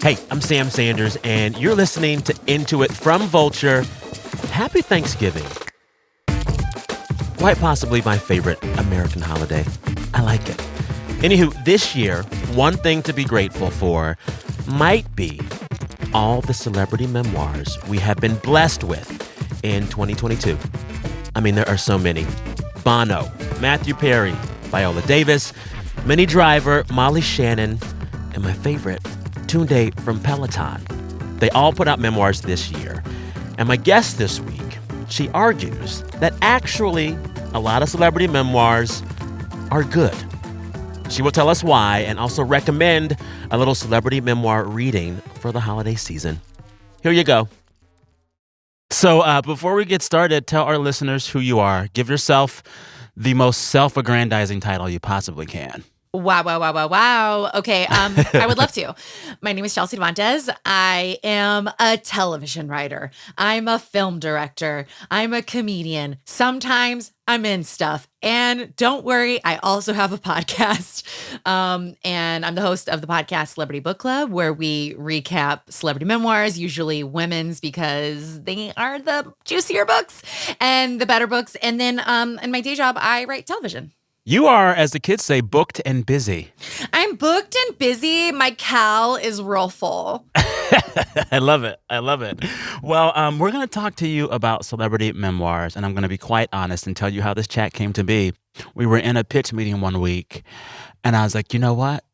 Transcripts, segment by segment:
Hey, I'm Sam Sanders, and you're listening to Into It from Vulture. Happy Thanksgiving. Quite possibly my favorite American holiday. I like it. Anywho, this year, one thing to be grateful for might be all the celebrity memoirs we have been blessed with in 2022. I mean, there are so many. Bono, Matthew Perry, Viola Davis, Minnie Driver, Molly Shannon, and my favorite, Tunde from Peloton. They all put out memoirs this year. And my guest this week, she argues that actually a lot of celebrity memoirs are good. She will tell us why and also recommend a little celebrity memoir reading for the holiday season. Here you go. So before we get started, tell our listeners who you are. Give yourself the most self-aggrandizing title you possibly can. Wow. Okay, I would love to. My name is Chelsea Devantez. I am a television writer. I'm a film director. I'm a comedian. Sometimes I'm in stuff. And don't worry, I also have a podcast. And I'm the host of the podcast Celebrity Book Club, where we recap celebrity memoirs, usually women's, because they are the juicier books and the better books. And then in my day job, I write television. You are, as the kids say, booked and busy. I'm booked and busy. My cal is real full. I love it. Well, we're going to talk to you about celebrity memoirs, and I'm going to be quite honest and tell you how this chat came to be. We were in a pitch meeting one week, and I was like, you know what?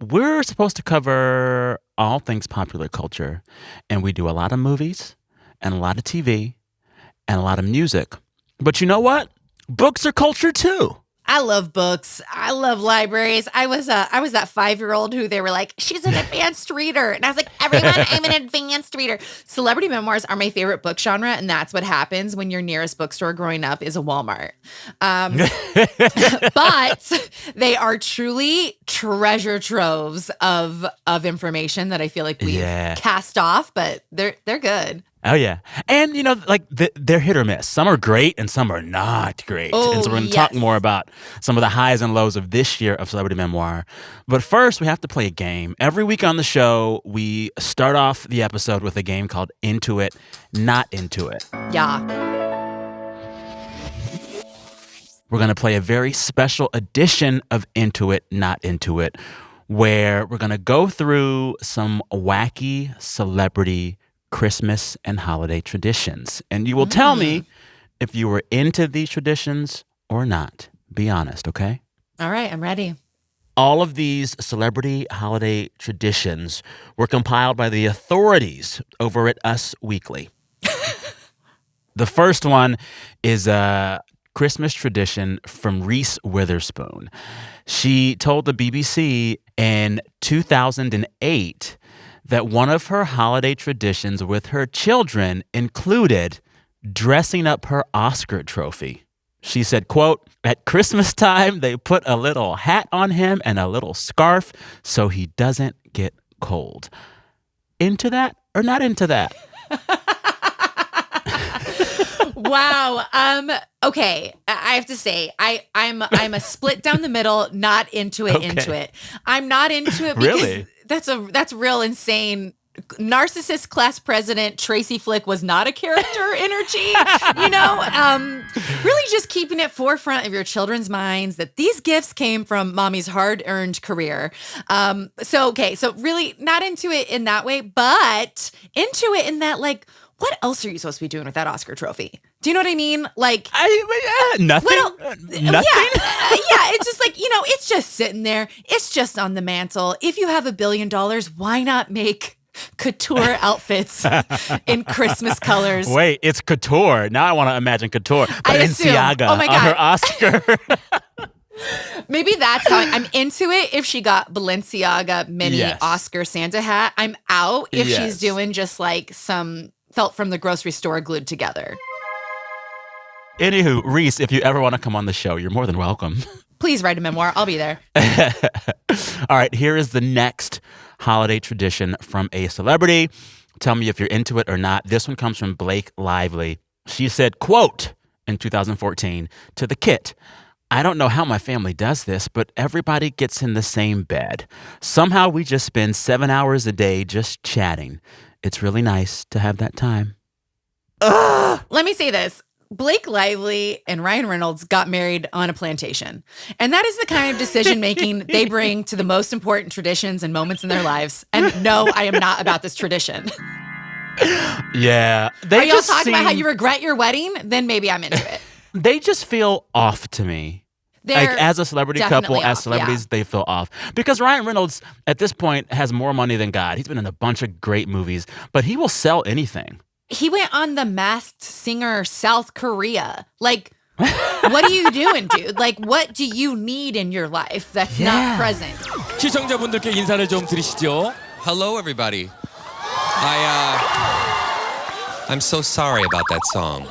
We're supposed to cover all things popular culture, and we do a lot of movies and a lot of TV and a lot of music. But you know what? Books are culture, too. I love books. I love libraries. I was that 5-year-old who they were like, she's an advanced reader. And I was like, everyone, I'm an advanced reader. Celebrity memoirs are my favorite book genre. And that's what happens when your nearest bookstore growing up is a Walmart. But they are truly treasure troves of information that I feel like we've cast off, but they're good. Oh, yeah. And, you know, like, they're hit or miss. Some are great and some are not great. Oh, and so we're going to talk more about some of the highs and lows of this year of Celebrity Memoir. But first, we have to play a game. Every week on the show, we start off the episode with a game called Into It, Not Into It. Yeah. We're going to play a very special edition of Into It, Not Into It, where we're going to go through some wacky celebrity Christmas and holiday traditions. And you will tell me if you were into these traditions or not. Be honest, okay? All right, I'm ready. All of these celebrity holiday traditions were compiled by the authorities over at Us Weekly. The first one is a Christmas tradition from Reese Witherspoon. She told the BBC in 2008 that one of her holiday traditions with her children included dressing up her Oscar trophy. She said, quote, "At Christmas time, they put a little hat on him and a little scarf so he doesn't get cold." Into that or not into that? Wow. Okay. I have to say, I'm a split down the middle, not into it, into it. I'm not into it because Really? that's real insane. Narcissist class president Tracy Flick was not a character energy, you know? Really just keeping it forefront of your children's minds that these gifts came from mommy's hard-earned career. So really not into it in that way, but into it in that, like, what else are you supposed to be doing with that Oscar trophy? Do you know what I mean? Like, nothing. Nothing. Yeah, it's just like, you know, it's just sitting there. It's just on the mantle. If you have $1 billion, why not make couture outfits in Christmas colors? Wait, it's couture. Now I want to imagine couture. Balenciaga Oh my God. on her Oscar. Maybe that's how I'm into it. If she got Balenciaga mini Oscar Santa hat, I'm out. If she's doing just like some felt from the grocery store glued together. Anywho, Reese, if you ever want to come on the show, you're more than welcome. Please write a memoir. I'll be there. All right, here is the next holiday tradition from a celebrity. Tell me if you're into it or not. This one comes from Blake Lively. She said, quote, in 2014, to The Kit, I don't know how my family does this, but everybody gets in the same bed. Somehow we just spend 7 hours a day just chatting. It's really nice to have that time. Ugh! Let me say this. Blake Lively and Ryan Reynolds got married on a plantation. And that is the kind of decision making they bring to the most important traditions and moments in their lives. And no, I am not about this tradition. Yeah. Are y'all talking about how you regret your wedding? Then maybe I'm into it. They just feel off to me. They're like as a celebrity couple, off, as celebrities, they feel off. Because Ryan Reynolds, at this point, has more money than God. He's been in a bunch of great movies, but he will sell anything. He went on The Masked Singer South Korea. Like, what are you doing, dude? Like, what do you need in your life that's not present? 시청자분들께 인사를 좀 드리시죠. Hello, everybody. I'm so sorry about that song.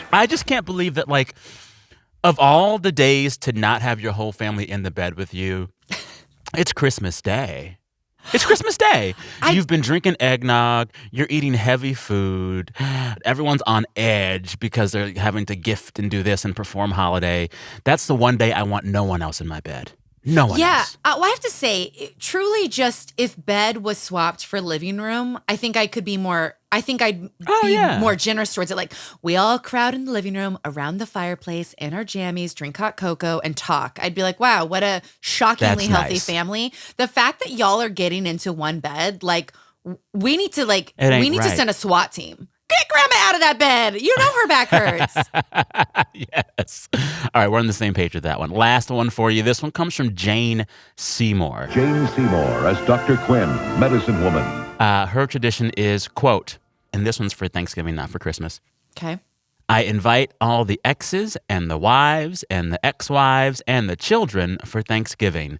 I just can't believe that, like, of all the days to not have your whole family in the bed with you, it's Christmas Day. It's Christmas Day. You've been drinking eggnog. You're eating heavy food. Everyone's on edge because they're having to gift and do this and perform holiday. That's the one day I want no one else in my bed. No one else. Well, I have to say, truly just if bed was swapped for living room, I think I'd be more generous towards it. Like, we all crowd in the living room around the fireplace in our jammies, drink hot cocoa, and talk. I'd be like, wow, what a shockingly healthy family. The fact that y'all are getting into one bed, like, we need to send a SWAT team. Get grandma out of that bed. You know her back hurts. Yes. All right, we're on the same page with that one. Last one for you. This one comes from Jane Seymour. Jane Seymour as Dr. Quinn, medicine woman. Her tradition is, quote, and this one's for Thanksgiving, not for Christmas. Okay. I invite all the exes and the wives and the ex-wives and the children for Thanksgiving.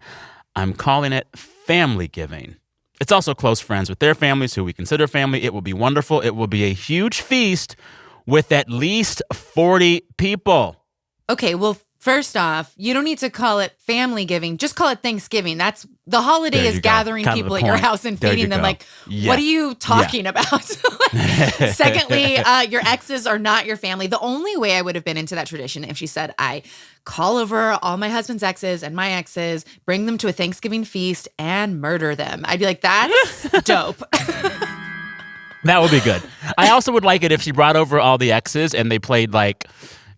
I'm calling it family giving. It's also close friends with their families who we consider family. It will be wonderful. It will be a huge feast with at least 40 people. Okay, well, first off, you don't need to call it family giving. Just call it Thanksgiving. That's the holiday is gathering people at your house and feeding them. Like, what are you talking about? Secondly, your exes are not your family. The only way I would have been into that tradition if she said, I call over all my husband's exes and my exes, bring them to a Thanksgiving feast and murder them. I'd be like, that's dope. That would be good. I also would like it if she brought over all the exes and they played like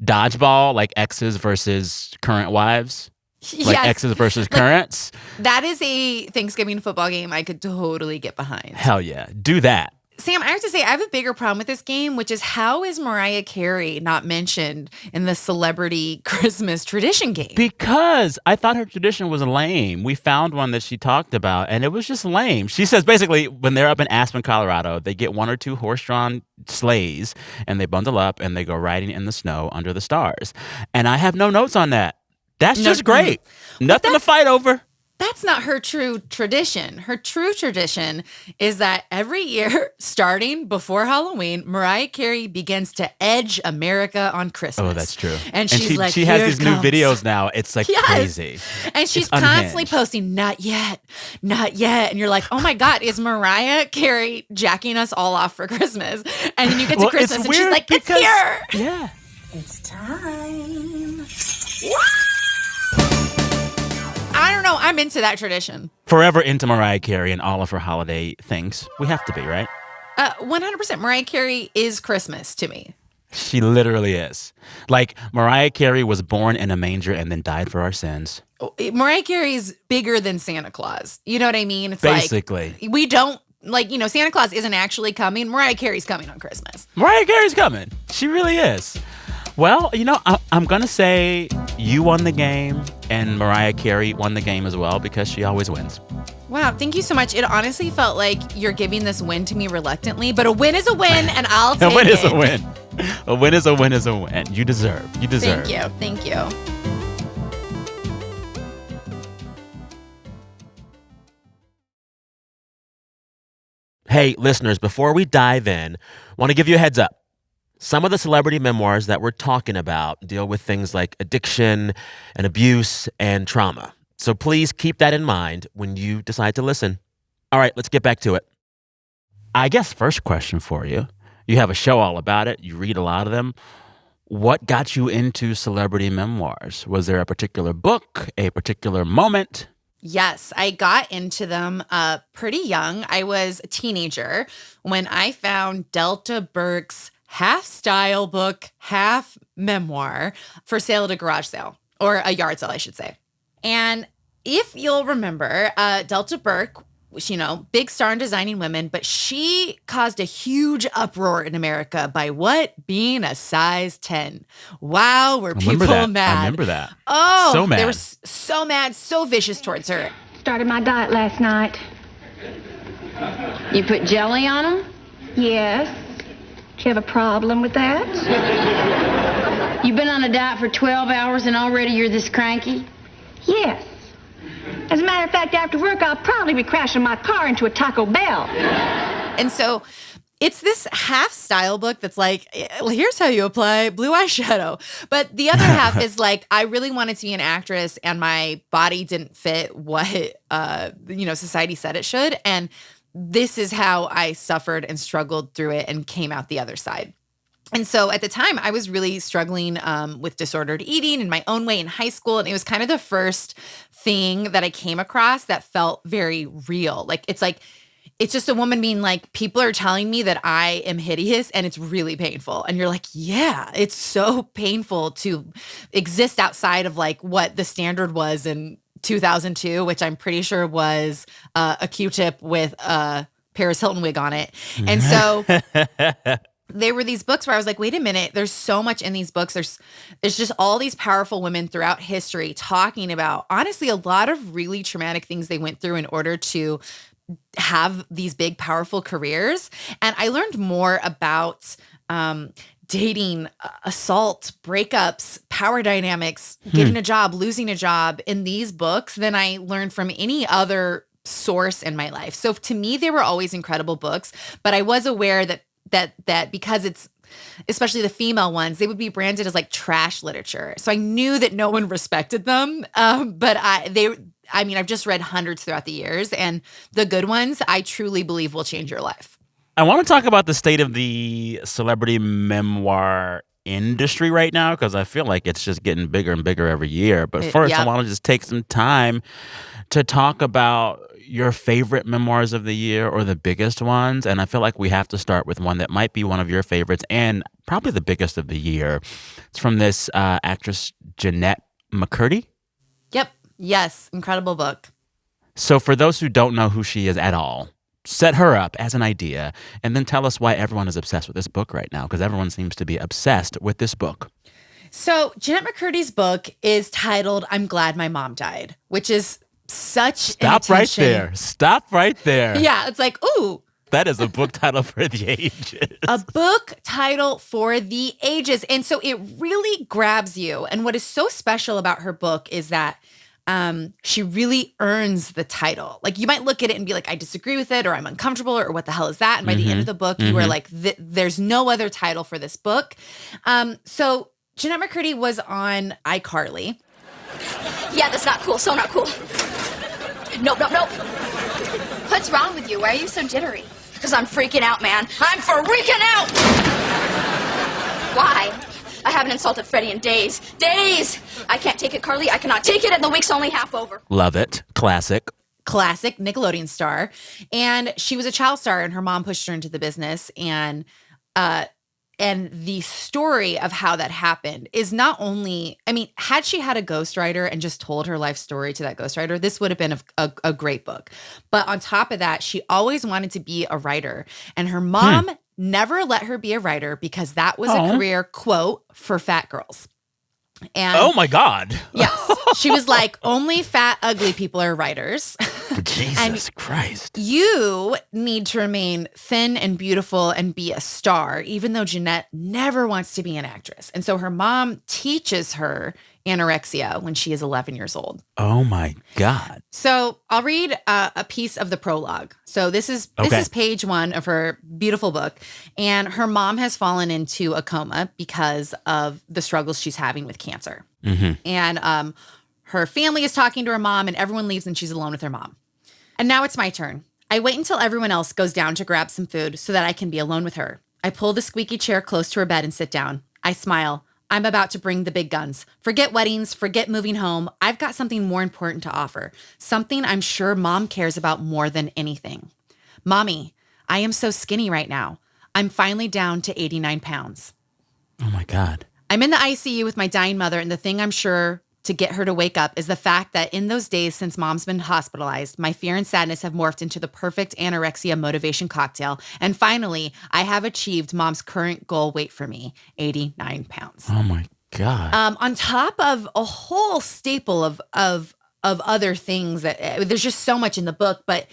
dodgeball, like exes versus current wives. Like exes versus currents. That is a Thanksgiving football game I could totally get behind. Hell yeah. Do that. Sam, I have to say, I have a bigger problem with this game, which is how is Mariah Carey not mentioned in the celebrity Christmas tradition game? Because I thought her tradition was lame. We found one that she talked about, and it was just lame. She says basically when they're up in Aspen, Colorado, they get 1 or 2 horse-drawn sleighs, and they bundle up, and they go riding in the snow under the stars. And I have no notes on that. That's just great. Nothing to fight over. That's not her true tradition. Her true tradition is that every year, starting before Halloween, Mariah Carey begins to edge America on Christmas. Oh, that's true. And she's like, she has these new videos now. It's like crazy. And she's constantly posting, not yet, not yet. And you're like, oh my God, is Mariah Carey jacking us all off for Christmas? And then you get to Christmas and she's like, it's here. Yeah. It's time. I don't know. I'm into that tradition. Forever into Mariah Carey and all of her holiday things. We have to be, right? 100%. Mariah Carey is Christmas to me. She literally is. Like, Mariah Carey was born in a manger and then died for our sins. Mariah Carey's bigger than Santa Claus. You know what I mean? It's basically. Like, we don't, like, you know, Santa Claus isn't actually coming. Mariah Carey's coming on Christmas. Mariah Carey's coming. She really is. Well, you know, I'm going to say you won the game and Mariah Carey won the game as well because she always wins. Wow, thank you so much. It honestly felt like you're giving this win to me reluctantly, but a win is a win and I'll take it. A win is a win. A win is a win is a win. You deserve. You deserve. Thank you. Thank you. Hey, listeners, before we dive in, want to give you a heads up. Some of the celebrity memoirs that we're talking about deal with things like addiction and abuse and trauma. So please keep that in mind when you decide to listen. All right, let's get back to it. I guess first question for you. You have a show all about it. You read a lot of them. What got you into celebrity memoirs? Was there a particular book, a particular moment? Yes, I got into them pretty young. I was a teenager when I found Delta Burke's half style book, half memoir for sale at a garage sale, or a yard sale, I should say. And if you'll remember, Delta Burke, big star in designing women, but she caused a huge uproar in America by what? Being a size 10. Wow, were people mad. I remember that. Oh, so mad. They were so mad, so vicious towards her. Started my diet last night. You put jelly on them? Yes. Do you have a problem with that? You've been on a diet for 12 hours and already you're this cranky? Yes. As a matter of fact, after work, I'll probably be crashing my car into a Taco Bell. And so it's this half style book that's like, here's how you apply blue eyeshadow. But the other half is like, I really wanted to be an actress and my body didn't fit what, society said it should. And this is how I suffered and struggled through it and came out the other side. And so at the time, I was really struggling with disordered eating in my own way in high school. And it was kind of the first thing that I came across that felt very real. It's just a woman being like, people are telling me that I am hideous and it's really painful. And you're like, yeah, it's so painful to exist outside of like what the standard was in 2002, which I'm pretty sure was a Q-tip with a Paris Hilton wig on it. And so there were these books where I was like, wait a minute, there's so much in these books. There's just all these powerful women throughout history talking about, honestly, a lot of really traumatic things they went through in order to have these big, powerful careers. And I learned more about dating, assault, breakups, power dynamics, getting a job, losing a job in these books than I learned from any other source in my life. So to me, they were always incredible books, but I was aware that because it's, especially the female ones, they would be branded as like trash literature. So I knew that no one respected them. But I've just read hundreds throughout the years, and the good ones I truly believe will change your life. I want to talk about the state of the celebrity memoir industry right now, because I feel like it's just getting bigger and bigger every year. But first, I want to just take some time to talk about your favorite memoirs of the year or the biggest ones. And I feel like we have to start with one that might be one of your favorites and probably the biggest of the year. It's from this actress, Jennette McCurdy. Yep. Yes. Incredible book. So for those who don't know who she is at all, set her up as an idea and then tell us why everyone is obsessed with this book right now, because everyone seems to be obsessed with this book. So Jennette McCurdy's book is titled I'm Glad My Mom Died, which is such Stop right there. Stop right there. Yeah, it's like, ooh. That is a book title for the ages. A book title for the ages. And so it really grabs you. And what is so special about her book is that she really earns the title. Like, you might look at it and be like, I disagree with it, or I'm uncomfortable, or what the hell is that? And by the end of the book, you are like, there's no other title for this book. So Jennette McCurdy was on iCarly. Yeah, that's not cool. So not cool. Nope. What's wrong with you? Why are you so jittery? Because I'm freaking out, man. I'm freaking out! Why? I haven't insulted Freddie in days. Days! I can't take it, Carly. I cannot take it, and the week's only half over. Love it. Classic Nickelodeon star. And she was a child star, and her mom pushed her into the business. And the story of how that happened is not only, had she had a ghostwriter and just told her life story to that ghostwriter, this would have been a great book. But on top of that, she always wanted to be a writer. And her mom never let her be a writer because that was a career, quote, for fat girls. And oh my God. Yes. She was like, only fat, ugly people are writers. Jesus Christ. You need to remain thin and beautiful and be a star, even though Jennette never wants to be an actress. And so her mom teaches her anorexia when she is 11 years old. Oh my God. So I'll read a piece of the prologue. So this is page 1 of her beautiful book. And her mom has fallen into a coma because of the struggles she's having with cancer. And her family is talking to her mom, and everyone leaves and she's alone with her mom. And now it's my turn. I wait until everyone else goes down to grab some food so that I can be alone with her. I pull the squeaky chair close to her bed and sit down. I smile. I'm about to bring the big guns. Forget weddings, forget moving home. I've got something more important to offer. Something I'm sure Mom cares about more than anything. Mommy, I am so skinny right now. I'm finally down to 89 pounds. Oh, my God. I'm in the ICU with my dying mother, and the thing I'm sure to get her to wake up is the fact that in those days since Mom's been hospitalized, my fear and sadness have morphed into the perfect anorexia motivation cocktail. And finally, I have achieved Mom's current goal weight for me, 89 pounds. Oh, my God. On top of a whole staple of other things that there's just so much in the book, but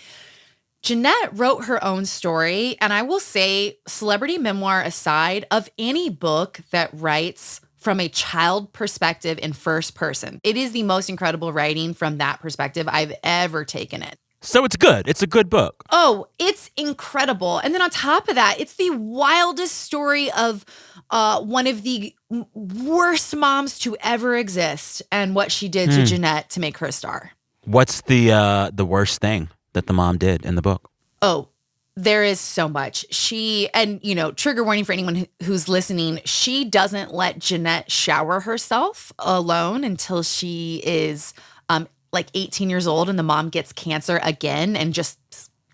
Jennette wrote her own story. And I will say, celebrity memoir aside, of any book that writes from a child perspective in first person, it is the most incredible writing from that perspective I've ever taken it. So it's good. It's a good book. Oh, it's incredible. And then on top of that, it's the wildest story of one of the worst moms to ever exist and what she did to Jennette to make her a star. What's the worst thing that the mom did in the book? Oh, there is so much. Trigger warning for anyone who's listening, she doesn't let Jennette shower herself alone until she is like 18 years old, and the mom gets cancer again and just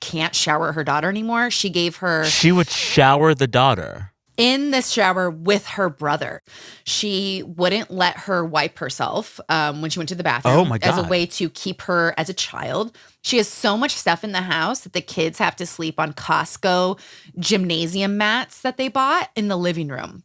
can't shower her daughter anymore. She would shower the daughter in the shower with her brother. She wouldn't let her wipe herself when she went to the bathroom. Oh my God. As a way to keep her as a child. She has so much stuff in the house that the kids have to sleep on Costco gymnasium mats that they bought in the living room.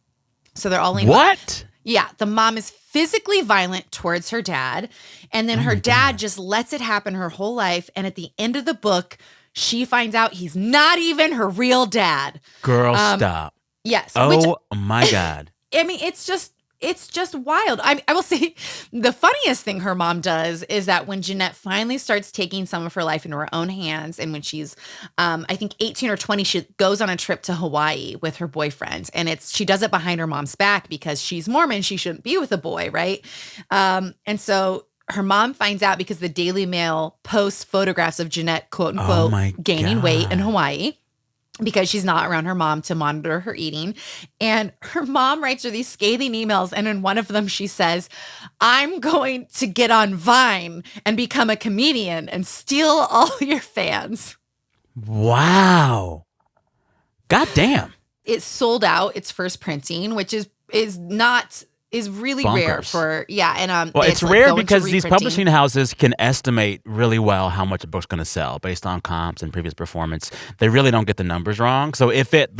So they're all in. What? Yeah, the mom is physically violent towards her dad, and then her dad just lets it happen her whole life. And at the end of the book, she finds out he's not even her real dad. Girl, stop. Yes. Oh my God. I mean, it's just wild. I will say the funniest thing her mom does is that when Jennette finally starts taking some of her life into her own hands, and when she's, I think 18 or 20, she goes on a trip to Hawaii with her boyfriend, and she does it behind her mom's back because she's Mormon. She shouldn't be with a boy, right? And so her mom finds out because the Daily Mail posts photographs of Jennette, quote unquote, gaining weight in Hawaii, because she's not around her mom to monitor her eating. And her mom writes her these scathing emails. And in one of them, she says, I'm going to get on Vine and become a comedian and steal all your fans. Wow. God damn. It sold out its first printing, which is really Bonkers. rare for, and well, it's rare because these publishing houses can estimate really well how much a book's going to sell based on comps and previous performance. They really don't get the numbers wrong. So if it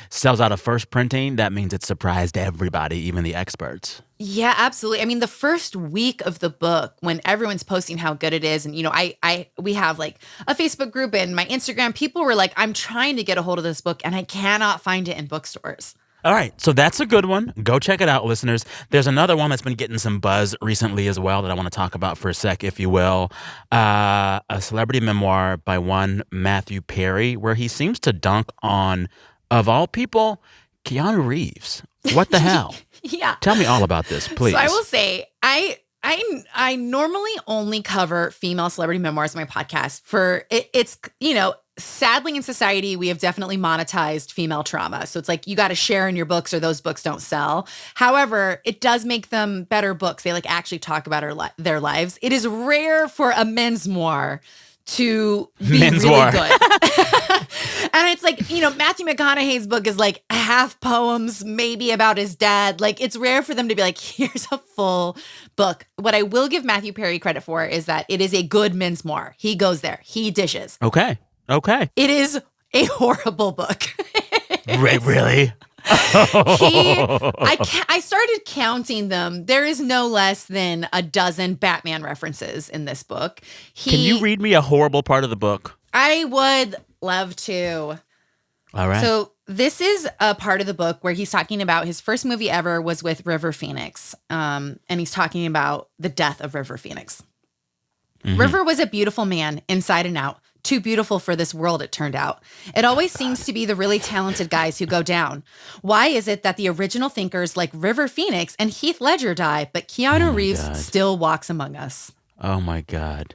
sells out a first printing, that means it surprised everybody, even the experts. Yeah, absolutely. I mean, the first week of the book, when everyone's posting how good it is, and we have a Facebook group and my Instagram, people were like, I'm trying to get a hold of this book and I cannot find it in bookstores. All right, so that's a good one. Go check it out, listeners. There's another one that's been getting some buzz recently as well that I want to talk about for a sec, if you will. A celebrity memoir by one Matthew Perry, where he seems to dunk on, of all people, Keanu Reeves. What the hell? Yeah. Tell me all about this, please. So I will say, I normally only cover female celebrity memoirs on my podcast. It's sadly in society, we have definitely monetized female trauma. So it's like you got to share in your books or those books don't sell. However, it does make them better books. They actually talk about their lives. It is rare for a men's memoir to be really good. And it's Matthew McConaughey's book is half poems, maybe about his dad. It's rare for them to be here's a full book. What I will give Matthew Perry credit for is that it is a good men's memoir. He goes there. He dishes. Okay. It is a horrible book. Really? I started counting them. There is no less than a dozen Batman references in this book. Can you read me a horrible part of the book? I would love to. All right. So this is a part of the book where he's talking about his first movie ever was with River Phoenix. And he's talking about the death of River Phoenix. Mm-hmm. River was a beautiful man inside and out. Too beautiful for this world, it turned out. It always seems to be the really talented guys who go down. Why is it that the original thinkers like River Phoenix and Heath Ledger die, but Keanu Reeves still walks among us? Oh, my God.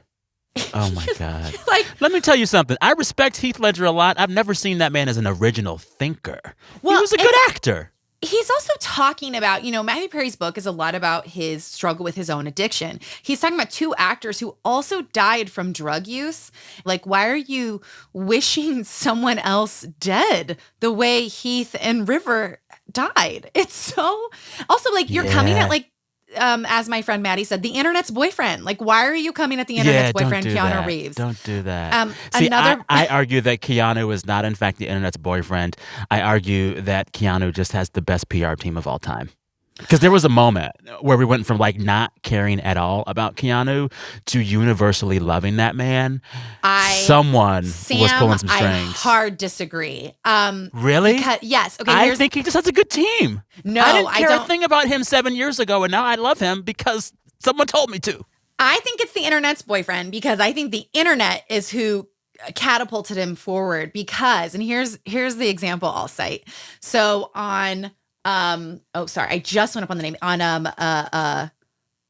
Oh, my God. Let me tell you something. I respect Heath Ledger a lot. I've never seen that man as an original thinker. Well, he was a good actor. he's also talking about, Matthew Perry's book is a lot about his struggle with his own addiction. He's talking about two actors who also died from drug use. Like, why are you wishing someone else dead the way Heath and River died? It's so, also like you're coming at like, as my friend Maddie said, the internet's boyfriend. Like, why are you coming at the internet's boyfriend, Keanu Reeves? Don't do that. See, Another. I argue that Keanu is not, in fact, the internet's boyfriend. I argue that Keanu just has the best PR team of all time. Because there was a moment where we went from like not caring at all about Keanu to universally loving that man. Someone was pulling some strings. I hard disagree. Really? Yes. Okay. I think he just has a good team. No, I didn't care a thing about him 7 years ago, and now I love him because someone told me to. I think it's the internet's boyfriend because I think the internet is who catapulted him forward. Because, and here's the example I'll cite. So on. I just went up on the name on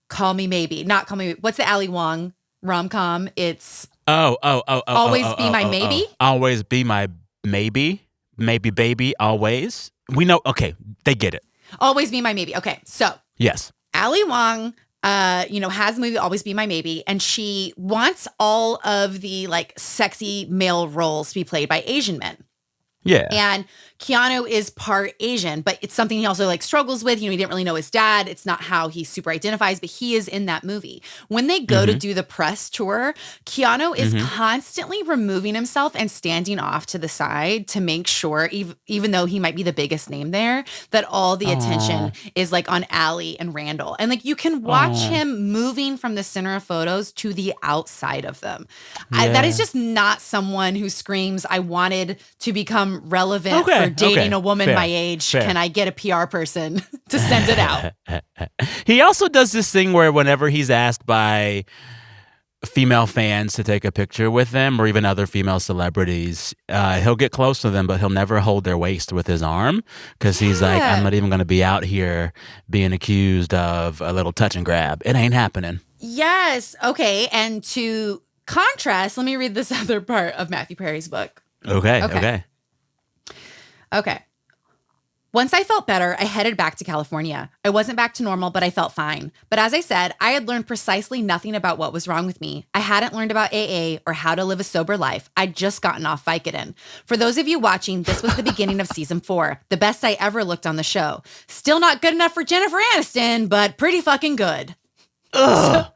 Call Me Maybe, not Call Me. What's the Ali Wong rom-com? It's Always Be My Maybe. Always Be My Maybe, maybe baby, always. We know. Okay, they get it. Always Be My Maybe. Okay, so yes, Ali Wong, has the movie Always Be My Maybe, and she wants all of the like sexy male roles to be played by Asian men. Yeah, and Keanu is part Asian, but it's something he also like struggles with. He didn't really know his dad. It's not how he super identifies, but he is in that movie. When they go to do the press tour, Keanu is constantly removing himself and standing off to the side to make sure, even though he might be the biggest name there, that all the attention is like on Allie and Randall. And like you can watch him moving from the center of photos to the outside of them. Yeah. That is just not someone who screams, I wanted to become relevant for dating a woman my age. Fair. Can I get a PR person to send it out? He also does this thing where whenever he's asked by female fans to take a picture with them or even other female celebrities, he'll get close to them, but he'll never hold their waist with his arm because he's like, I'm not even going to be out here being accused of a little touch and grab. It ain't happening. Yes. Okay. And to contrast, let me read this other part of Matthew Perry's book. Okay. Once I felt better, I headed back to California. I wasn't back to normal, but I felt fine. But as I said, I had learned precisely nothing about what was wrong with me. I hadn't learned about AA or how to live a sober life. I'd just gotten off Vicodin. For those of you watching, this was the beginning of season 4, the best I ever looked on the show. Still not good enough for Jennifer Aniston, but pretty fucking good. Ugh.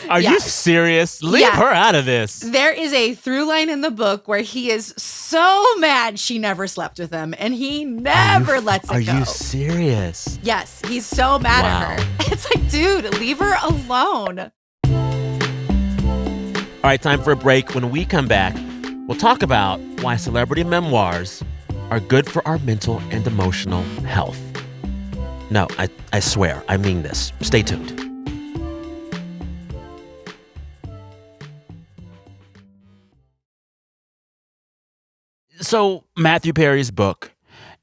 Are you serious? Leave her out of this. There is a through line in the book where he is so mad she never slept with him, and he never lets it go. Are you serious? Yes, he's so mad at her. It's like, dude, leave her alone. All right, time for a break. When we come back, we'll talk about why celebrity memoirs are good for our mental and emotional health. No, I swear, I mean this. Stay tuned. So Matthew Perry's book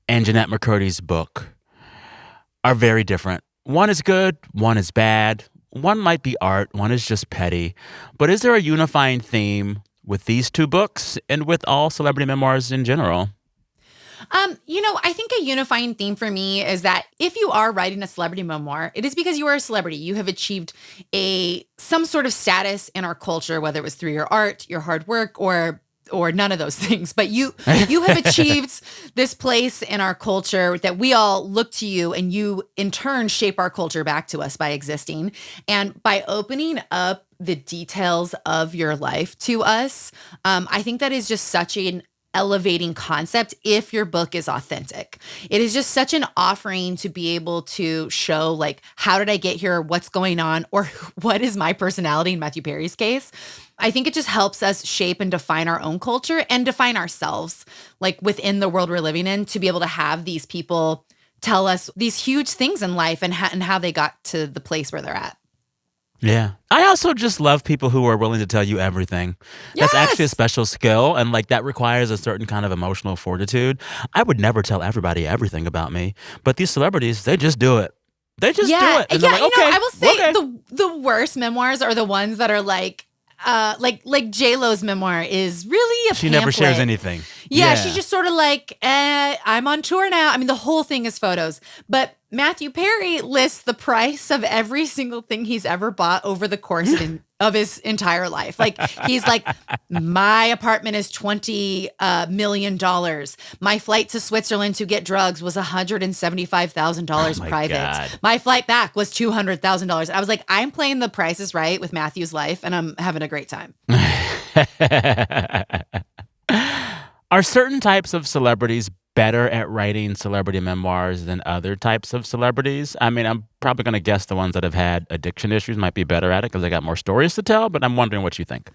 and Jennette McCurdy's book are very different. One is good, one is bad. One might be art, one is just petty. But is there a unifying theme with these two books and with all celebrity memoirs in general? I think a unifying theme for me is that if you are writing a celebrity memoir, it is because you are a celebrity. You have achieved some sort of status in our culture, whether it was through your art, your hard work, or none of those things. But you have achieved this place in our culture that we all look to you, and you in turn shape our culture back to us by existing. And by opening up the details of your life to us, I think that is just such an elevating concept if your book is authentic. It is just such an offering to be able to show, like, how did I get here? What's going on? Or what is my personality in Matthew Perry's case? I think it just helps us shape and define our own culture and define ourselves, like, within the world we're living in, to be able to have these people tell us these huge things in life and how they got to the place where they're at. Yeah. I also just love people who are willing to tell you everything. Yes! That's actually a special skill, and like that requires a certain kind of emotional fortitude. I would never tell everybody everything about me, but these celebrities, they just do it. They just do it. And like, okay, I will say the worst memoirs are the ones that are like J-Lo's memoir is really a She never shares pamphlet. anything. Yeah, she's just sort of like, I'm on tour now. I mean, the whole thing is photos. But Matthew Perry lists the price of every single thing he's ever bought over the course of his entire life. Like, he's like, my apartment is $20 million. My flight to Switzerland to get drugs was $175,000 private. God. My flight back was $200,000. I was like, I'm playing The Price is Right with Matthew's life, and I'm having a great time. Are certain types of celebrities better at writing celebrity memoirs than other types of celebrities? I mean, I'm probably going to guess the ones that have had addiction issues might be better at it because they got more stories to tell, but I'm wondering what you think.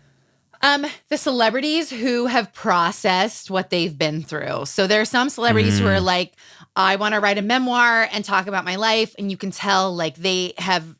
The celebrities who have processed what they've been through. So there are some celebrities who are like, I want to write a memoir and talk about my life. And you can tell like they have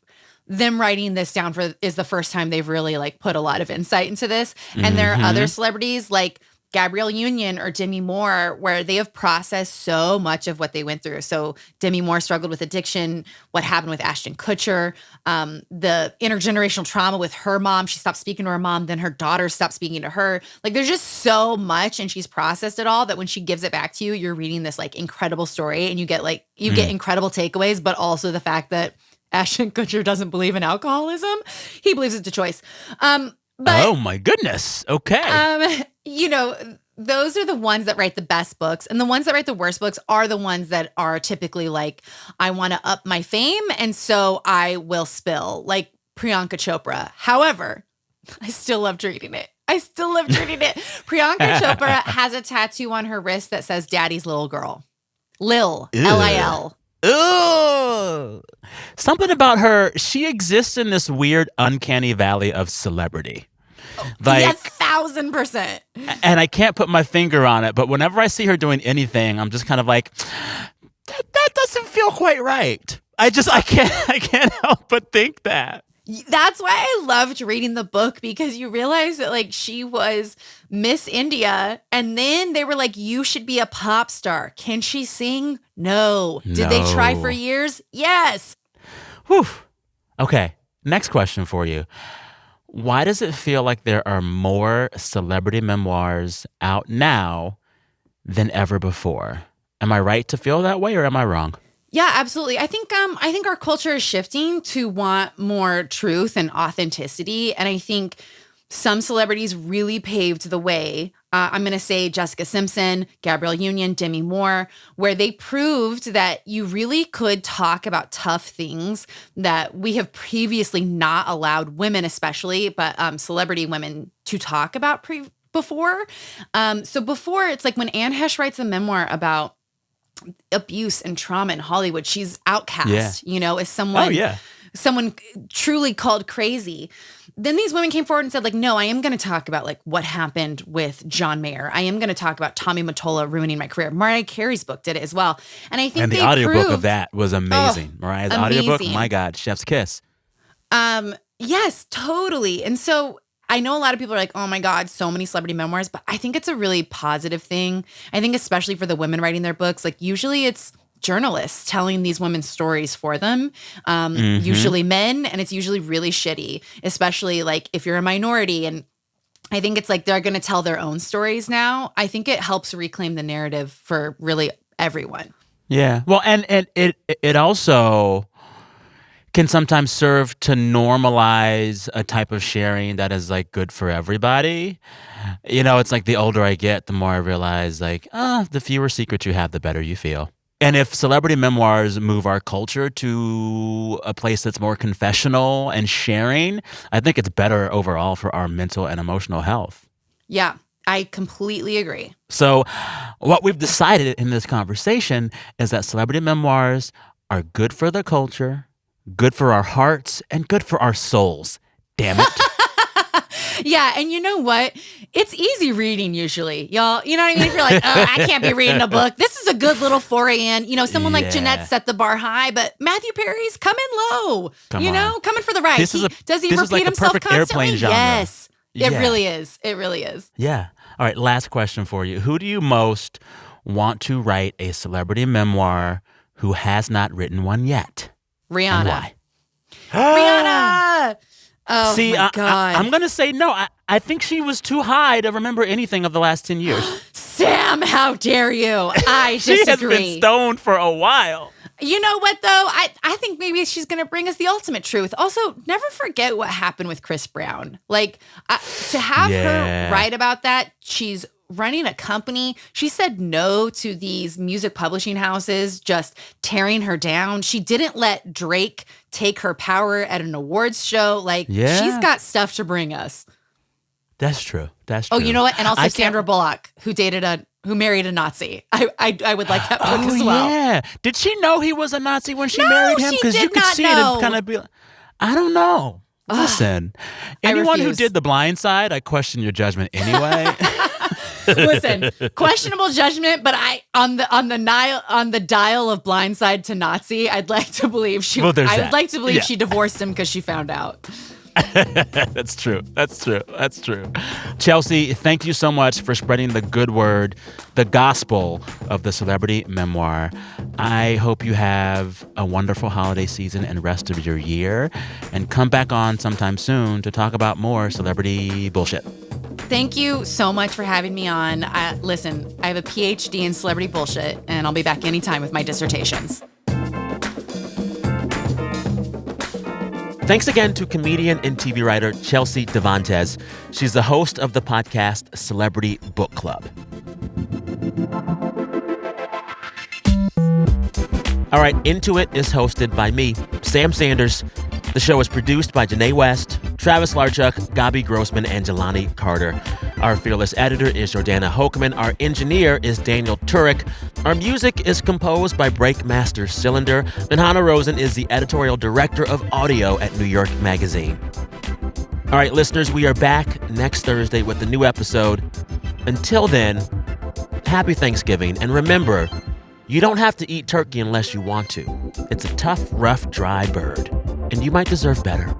them writing this down is the first time they've really like put a lot of insight into this. And there are other celebrities like Gabrielle Union or Demi Moore, where they have processed so much of what they went through. So Demi Moore struggled with addiction, what happened with Ashton Kutcher, the intergenerational trauma with her mom. She stopped speaking to her mom, then her daughter stopped speaking to her. Like, there's just so much, and she's processed it all that when she gives it back to you, you're reading this like incredible story, and you get incredible takeaways, but also the fact that Ashton Kutcher doesn't believe in alcoholism. He believes it's a choice. But, oh my goodness. Okay. Those are the ones that write the best books. And the ones that write the worst books are the ones that are typically like, I want to up my fame, and so I will spill, like Priyanka Chopra. However, I still loved reading it. Priyanka Chopra has a tattoo on her wrist that says Daddy's Little Girl. Lil. Ew. Lil. Ooh. Something about her, she exists in this weird uncanny valley of celebrity. Like, 1,000%. And I can't put my finger on it, but whenever I see her doing anything, I'm just kind of like, that doesn't feel quite right. I can't help but think that. That's why I loved reading the book, because you realize that like she was Miss India, and then they were like, you should be a pop star. Can she sing? No. Did they try for years? Yes. Whew. Okay. Next question for you. Why does it feel like there are more celebrity memoirs out now than ever before? Am I right to feel that way, or am I wrong? Yeah, absolutely. I think our culture is shifting to want more truth and authenticity, and I think some celebrities really paved the way. I'm going to say Jessica Simpson, Gabrielle Union, Demi Moore, where they proved that you really could talk about tough things that we have previously not allowed women, especially, but celebrity women to talk about before. So before, it's like when Anne Hesh writes a memoir about abuse and trauma in Hollywood, she's outcast, as someone truly called crazy. Then these women came forward and said, like, no, I am going to talk about like what happened with John Mayer. I am going to talk about Tommy Mottola ruining my career. Mariah Carey's book did it as well. And I think the audiobook of that was amazing. Mariah's audiobook, my God, chef's kiss. Yes, totally. And so I know a lot of people are like, oh my God, so many celebrity memoirs, but I think it's a really positive thing. I think especially for the women writing their books, like usually it's journalists telling these women's stories for them, usually men, and it's usually really shitty, especially like if you're a minority. And I think it's like they're going to tell their own stories now. I think it helps reclaim the narrative for really everyone. Yeah. Well, and it also can sometimes serve to normalize a type of sharing that is like good for everybody. It's like the older I get, the more I realize like, the fewer secrets you have, the better you feel. And if celebrity memoirs move our culture to a place that's more confessional and sharing, I think it's better overall for our mental and emotional health. Yeah, I completely agree. So what we've decided in this conversation is that celebrity memoirs are good for the culture, good for our hearts, and good for our souls. Damn it. Yeah, and you know what? It's easy reading usually, y'all. You know what I mean? If you're like, I can't be reading a book. This is a good little foray in. Someone like Jennette set the bar high, but Matthew Perry's coming low. Coming for the ride. Does he repeat like himself perfect constantly? Airplane genre. Yes, it really is. It really is. Yeah. All right, last question for you. Who do you most want to write a celebrity memoir who has not written one yet? Rihanna. And why? Rihanna! Oh, See, my God. I'm going to say no. I think she was too high to remember anything of the last 10 years. Sam, how dare you? I disagree. She has been stoned for a while. You know what, though? I think maybe she's going to bring us the ultimate truth. Also, never forget what happened with Chris Brown. Like, to have her write about that, she's running a company. She said no to these music publishing houses just tearing her down. She didn't let Drake take her power at an awards show. Like, she's got stuff to bring us. That's true. Oh, you know what? And also Sandra Bullock, who married a Nazi. I would like that book as well. Yeah. Did she know he was a Nazi when she married him? Because you could see it and kind of be like, I don't know. Listen, anyone who did The Blind Side, I question your judgment anyway. Listen, questionable judgment, but on the dial of Blindside to Nazi, I'd like to believe she. Well, I would like to believe she divorced him because she found out. That's true. Chelsea, thank you so much for spreading the good word, the gospel of the celebrity memoir. I hope you have a wonderful holiday season and rest of your year, and come back on sometime soon to talk about more celebrity bullshit. Thank you so much for having me on. Listen, I have a PhD in celebrity bullshit, and I'll be back anytime with my dissertations. Thanks again to comedian and TV writer Chelsea Devantez. She's the host of the podcast Celebrity Book Club. All right, Intuit is hosted by me, Sam Sanders. The show is produced by Janae West, Travis Larchuk, Gabi Grossman, and Jelani Carter. Our fearless editor is Jordana Hokeman. Our engineer is Daniel Turek. Our music is composed by Breakmaster Cylinder. And Hannah Rosen is the editorial director of audio at New York Magazine. All right, listeners, we are back next Thursday with a new episode. Until then, happy Thanksgiving. And remember, you don't have to eat turkey unless you want to. It's a tough, rough, dry bird. And you might deserve better.